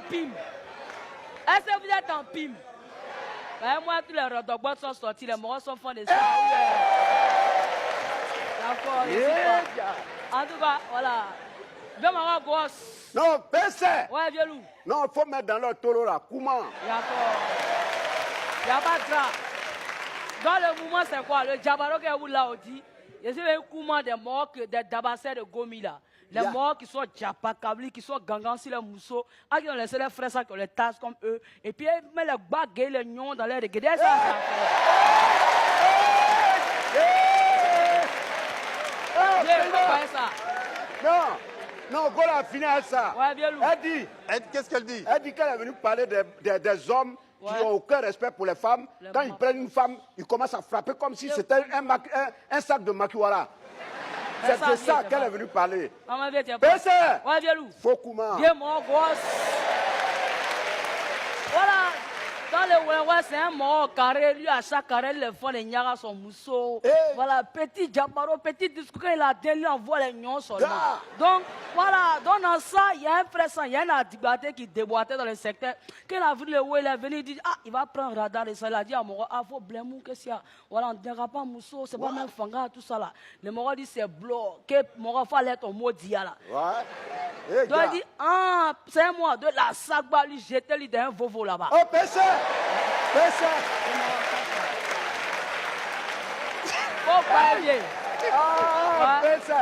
pim? Est-ce que vous êtes en pim? Ben, moi, tous les rodogbots sont sortis, les morts sont faits de ça. D'accord, en tout cas, voilà. Viens m'avoir gosse. Non, PC. Ouais, viens loup. Non, il faut mettre dans leur taureau là. Comment? D'accord. Il n'y a pas de ça. Dans le mouvement, c'est quoi? Le Djabaro qui est où là, on dit. Il y a un mouvement des morts, des dabassés de Gomi là. Les morts qui sont Djapakabli, qui sont Gangan sur les mousseaux, qui ont laissé les frères ça, qui ont les tasses comme eux. Et puis ils mettent les bagues et les nions dans les regardez ça. Non, non, Gola a fini avec ça. Ouais, bien loup. Elle dit, qu'est-ce qu'elle dit? Elle dit qu'elle est venue parler des hommes qui n'ont aucun respect pour les femmes. Quand ils prennent une femme, ils commencent à frapper comme si c'était un sac de makiwara. C'est de ça qu'elle est venue parler. PC! Ouais, bien loup. Fokuma. Bien mon gosse. Voilà. Dans le ouais, c'est un mort carré. Lui, à chaque carré, le fond, les nyagas sont mousseaux. Voilà, petit Djabaro, petit discours, il a donné, on voit les nions seulement. Donc, voilà, dans ça, il y a un pressant, il y a un adibaté qui déboîtait dans le secteur. Quand il a vu le ouais, il est venu, il dit, ah, il va prendre radar et ça. Il a dit à Moro, ah, faut blême, qu'est-ce qu'il y a? Voilà, on ne dira pas mousseau, c'est pas même fanga, tout ça là. Le Moro dit, c'est blanc, que Moro fallait ton mot dia là. Ouais. Donc il dit, ah, c'est moi, de la sagba, lui jeter lui d'un vovo là-bas. Oh, PC! PC! Oh, pas bien. Ah, PC!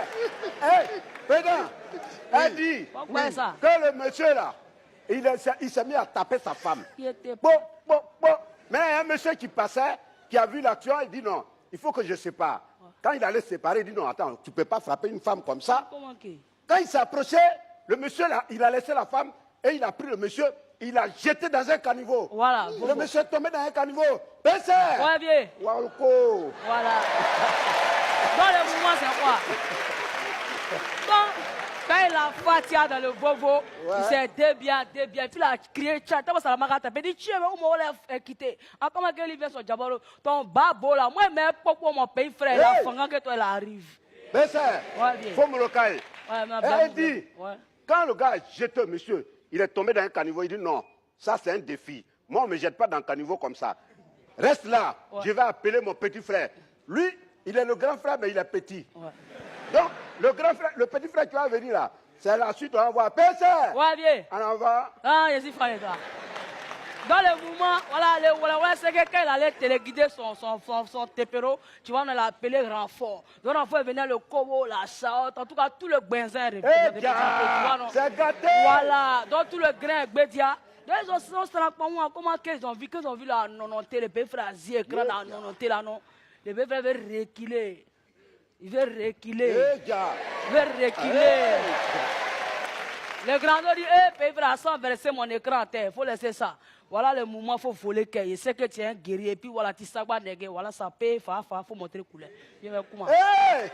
Hé, Pédin, elle dit que le monsieur là, il s'est mis à taper sa femme. Bon. Mais il y a un monsieur qui passait, qui a vu l'action, il dit non, il faut que je sépare. Quand il allait se séparer, il dit non, attends, tu ne peux pas frapper une femme comme ça. Quand il s'est approché, le monsieur là, il a laissé la femme et il a pris le monsieur, il l'a jeté dans un caniveau. Voilà. Le monsieur est tombé dans un caniveau. PC! Ouais, bien. Walko. Voilà. Dans le mouvement, c'est quoi? Donc, quand il a fatia dans le vovo, il s'est débian. Puis il a crié, tcha, t'as pas ça la marata. Il dit, tiens, mais où m'a quitté? Ah, comment il vient sur Djabaro? Ton babo là, moi, mais pourquoi mon pays frère, là, fangant que toi, il arrive. PC, faut me le caler. Elle dit, quand le gars a jeté monsieur, il est tombé dans un caniveau, il dit non, ça c'est un défi. Moi, on ne me jette pas dans un caniveau comme ça. Reste là, je vais appeler mon petit frère. Lui, il est le grand frère, mais il est petit. Donc, le grand frère, le petit frère qui va venir là, c'est la suite, on va voir. PC! Ouais, bien. On en va. Ah, je suis frère, toi. Dans le mouvement, voilà, c'est que quand il allait téléguider son tépéro, tu vois, on l'a appelé renfort. Donc, renfort venait le Kobo, la Chaotte, en tout cas, tout le benzen. C'est gâté. Voilà, donc tout le grain Bédia. Donc, ils ont se rendu compte comment ils ont vu la nononté, le bébé frère écran dans la nononté là, non. Le bébé frère veut reculer. Il veut reculer. Il veut reculer. Le grand dit, bébé frère, sans verser mon écran à terre, il faut laisser ça. Voilà le mouvement, il faut voler. Il sait que tu es un guerrier. Et puis voilà, tu sais pas néguer. Voilà, ça paye, il faut montrer le couleur. Viens, comment? Hé!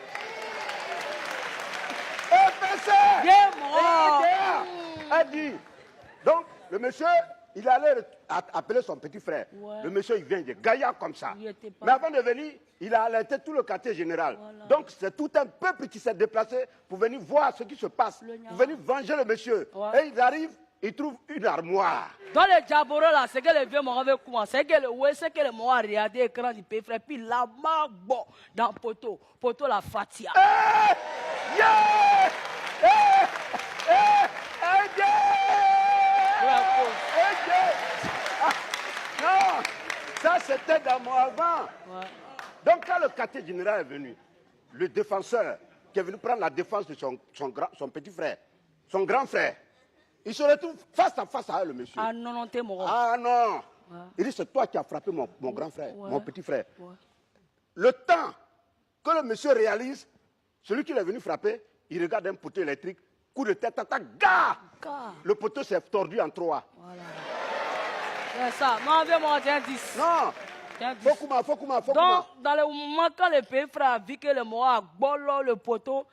PC! Viens, moi! Elle dit. Donc, le monsieur, il allait appeler son petit frère. Le monsieur, il vient de Gaïa comme ça. Mais avant de venir, il a alerté tout le quartier général. Donc, c'est tout un peuple qui s'est déplacé pour venir voir ce qui se passe, pour venir venger le monsieur. Et ils arrivent. Il trouve une armoire. Dans le Djaboro là, c'est que le vieux mort avait commencé. C'est que le ouais, c'est que le mort a regardé l'écran du pays frère. Puis la marque bon dans poteau la fatia. Non, ça c'était dans mon avant. Donc quand le quartier général est venu, le défenseur qui est venu prendre la défense de son petit frère, son grand frère, il se retrouve face à face à le monsieur. Ah non, non, t'es mort. Ah non. Il dit, c'est toi qui as frappé mon grand frère, mon petit frère. Le temps que le monsieur réalise, celui qui est venu frapper, il regarde un poteau électrique, coup de tête, gars. Le poteau s'est tordu en trois. Voilà. C'est ça. Non, viens-moi, tiens 10. Non. Faut comment. Donc, dans le moment quand le pays frère a vu que le mort a bolé le poteau,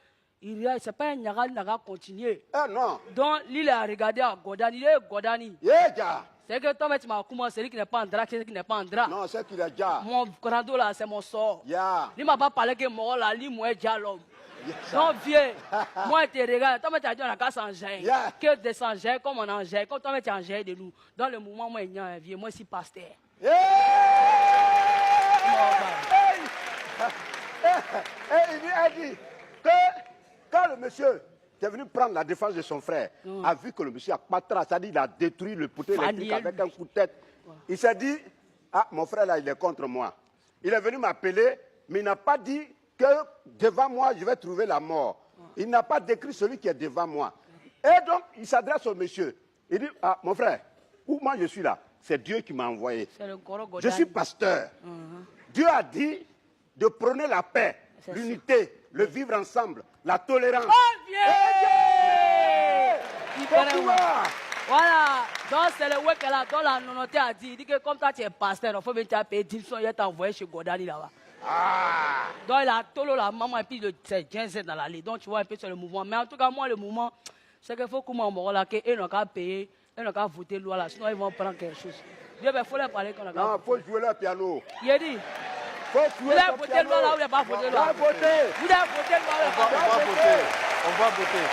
il regarde, c'est pas un Naga continuer. Ah non. Donc, lui, il a regardé à Godani. Il est Godani. C'est que toi, tu m'as commencé, celui qui n'est pas en drap, celui qui n'est pas en drap. Non, c'est qu'il a déjà. Mon grando là, c'est mon sort. Il ne m'a pas parlé que mort là, lui, moi, déjà l'homme. Donc, vieux, moi, tu regardes, toi, tu as dit on a qu'à s'enjailler. Que de s'enjailler comme on enjaille. Quand toi, tu enjailles de nous. Dans le moment, moi, il y a un vieux. Moi, je suis pasteur. Il dit que quand le monsieur qui est venu prendre la défense de son frère a vu que le monsieur a patra, c'est-à-dire il a détruit le poteau électrique avec un coup de tête. Il s'est dit, ah, mon frère là, il est contre moi. Il est venu m'appeler, mais il n'a pas dit que devant moi, je vais trouver la mort. Il n'a pas décrit celui qui est devant moi. Et donc, il s'adresse au monsieur. Il dit, ah, mon frère, où moi je suis là? C'est Dieu qui m'a envoyé. Je suis pasteur. Dieu a dit de prôner la paix, l'unité, le vivre ensemble, la tolérance. Oh, voilà, donc c'est le ouais que la dans la nonoté a dit, il dit que comme toi tu es pasteur, il faut bien te payer 10 ans, il t'a envoyé chez Godali là-bas. Donc il a tolo la maman et puis c'est Jensen dans l'allée. Donc tu vois un peu sur le mouvement. Mais en tout cas, moi le mouvement, c'est qu'il faut qu'on m'en là, qu'ils n'ont qu'à payer, ils n'ont qu'à voter loi là, sinon ils vont prendre quelque chose. Il faut leur parler qu'on a. Non, il faut jouer le piano. Il a dit. Vous avez voté loi là ou vous n'avez pas voté loi? Vous avez voté loi ou vous n'avez pas voté? On va voter.